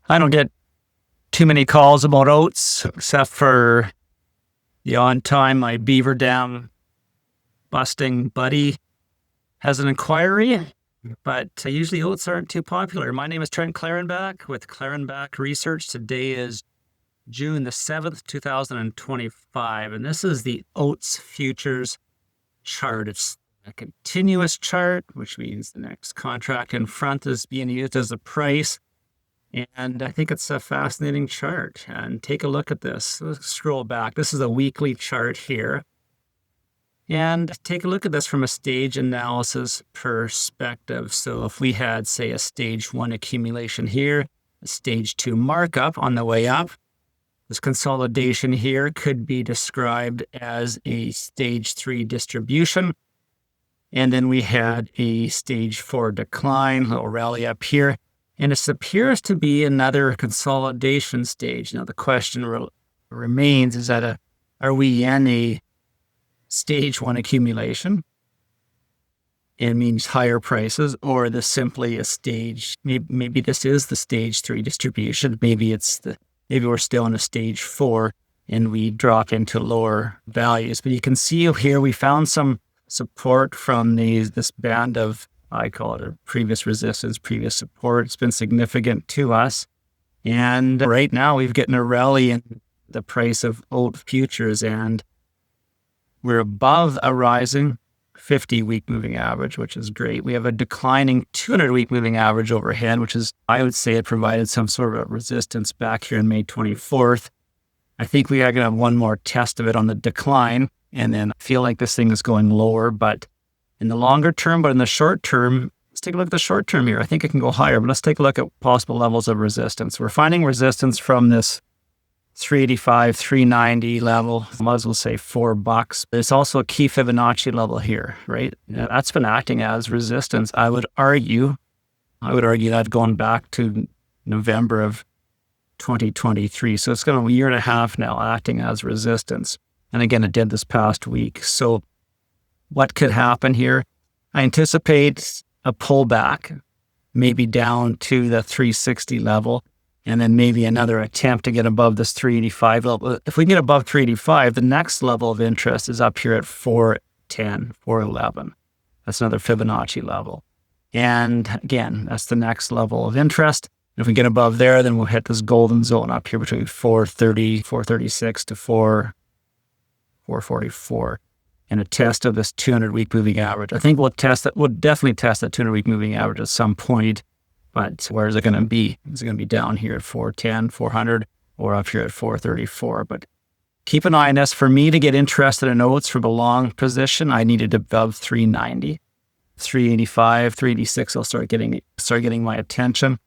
I don't get too many calls about oats, except for the odd time my beaver dam busting buddy has an inquiry, but usually oats aren't too popular. My name is Trent Klarenbach with Klarenbach Research. Today is June the 7th, 2025, and this is the oats futures chart. It's a continuous chart, which means the next contract in front is being used as a price. And I think it's a fascinating chart. And take a look at this. Let's scroll back. This is a weekly chart here. And take a look at this from a stage analysis perspective. So if we had, say, a stage 1 accumulation here, a stage 2 markup on the way up, this consolidation here could be described as a stage 3 distribution. And then we had a stage 4 decline, a little rally up here. And this appears to be another consolidation stage. Now, the question remains is that are we in a stage 1 accumulation? It means higher prices, or is this simply a stage? Maybe this is the stage 3 distribution. Maybe we're still in a stage 4 and we drop into lower values. But you can see here we found some support from this band of, I call it a previous resistance, previous support. It's been significant to us. And right now we've gotten a rally in the price of oat futures, and we're above a rising 50-week moving average, which is great. We have a declining 200-week moving average overhead, which is, I would say, it provided some sort of resistance back here on May 24th. I think we are going to have one more test of it on the decline, and then I feel like this thing is going lower, but in the longer term, but in the short term, let's take a look at the short term here. I think it can go higher, but let's take a look at possible levels of resistance. We're finding resistance from this 385, 390 level. I might as well say $4. There's also a key Fibonacci level here, right? Now, that's been acting as resistance. I would argue that going back to November of 2023. So it's been a year and a half now acting as resistance. And again, it did this past week. So what could happen here? I anticipate a pullback, maybe down to the 360 level, and then maybe another attempt to get above this 385 level. If we get above 385, the next level of interest is up here at 410, 411. That's another Fibonacci level. And again, that's the next level of interest. And if we get above there, then we'll hit this golden zone up here between 430, 436 to 444. And a test of this 200-week moving average. I think we'll definitely test that 200-week moving average at some point, but where is it going to be? Is it going to be down here at 410, 400, or up here at 434? But keep an eye on this. For me to get interested in oats from a long position, I needed above 390, 385, 386. I'll start getting my attention.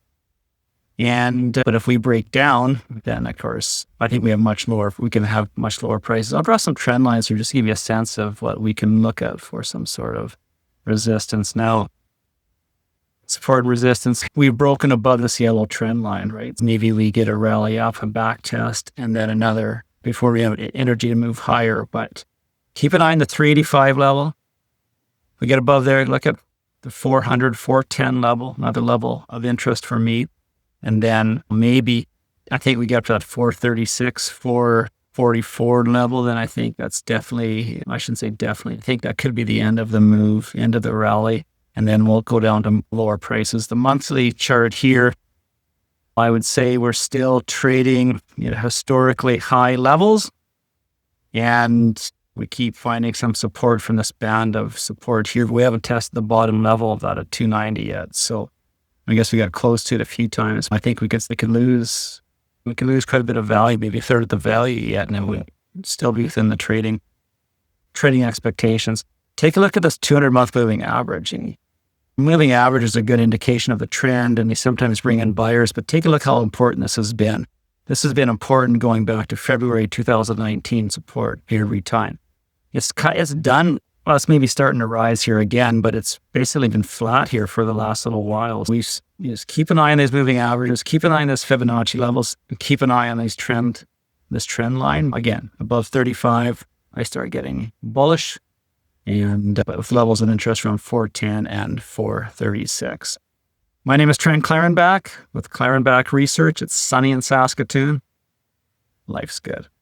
But if we break down, then of course, I think we can have much lower prices. I'll draw some trend lines here just to give you a sense of what we can look at for some sort of resistance. Now, support and resistance, we've broken above this yellow trend line, right? Maybe we get a rally up, a back test, and then another before we have energy to move higher. But keep an eye on the 385 level. If we get above there, look at the 400, 410 level, another level of interest for me. And then maybe, I think we get up to that 436, 444 level, then I think that's definitely, I shouldn't say definitely, I think that could be the end of the move, end of the rally. And then we'll go down to lower prices. The monthly chart here, I would say we're still trading at historically high levels. And we keep finding some support from this band of support here. We haven't tested the bottom level of that at 290 yet. So I guess we got close to it a few times. I think we could lose quite a bit of value, maybe a third of the value yet, and then we'd still be within the trading expectations. Take a look at this 200-month moving average. Moving average is a good indication of the trend, and they sometimes bring in buyers, but take a look how important this has been. This has been important going back to February 2019 support every time. It's done. Well, it's maybe starting to rise here again, but it's basically been flat here for the last little while. We just keep an eye on these moving averages, keep an eye on this Fibonacci levels, and keep an eye on this trend line. Again, above 35, I start getting bullish, and with levels of interest around 410 and 436. My name is Trent Klarenbach with Klarenbach Research. It's sunny in Saskatoon. Life's good.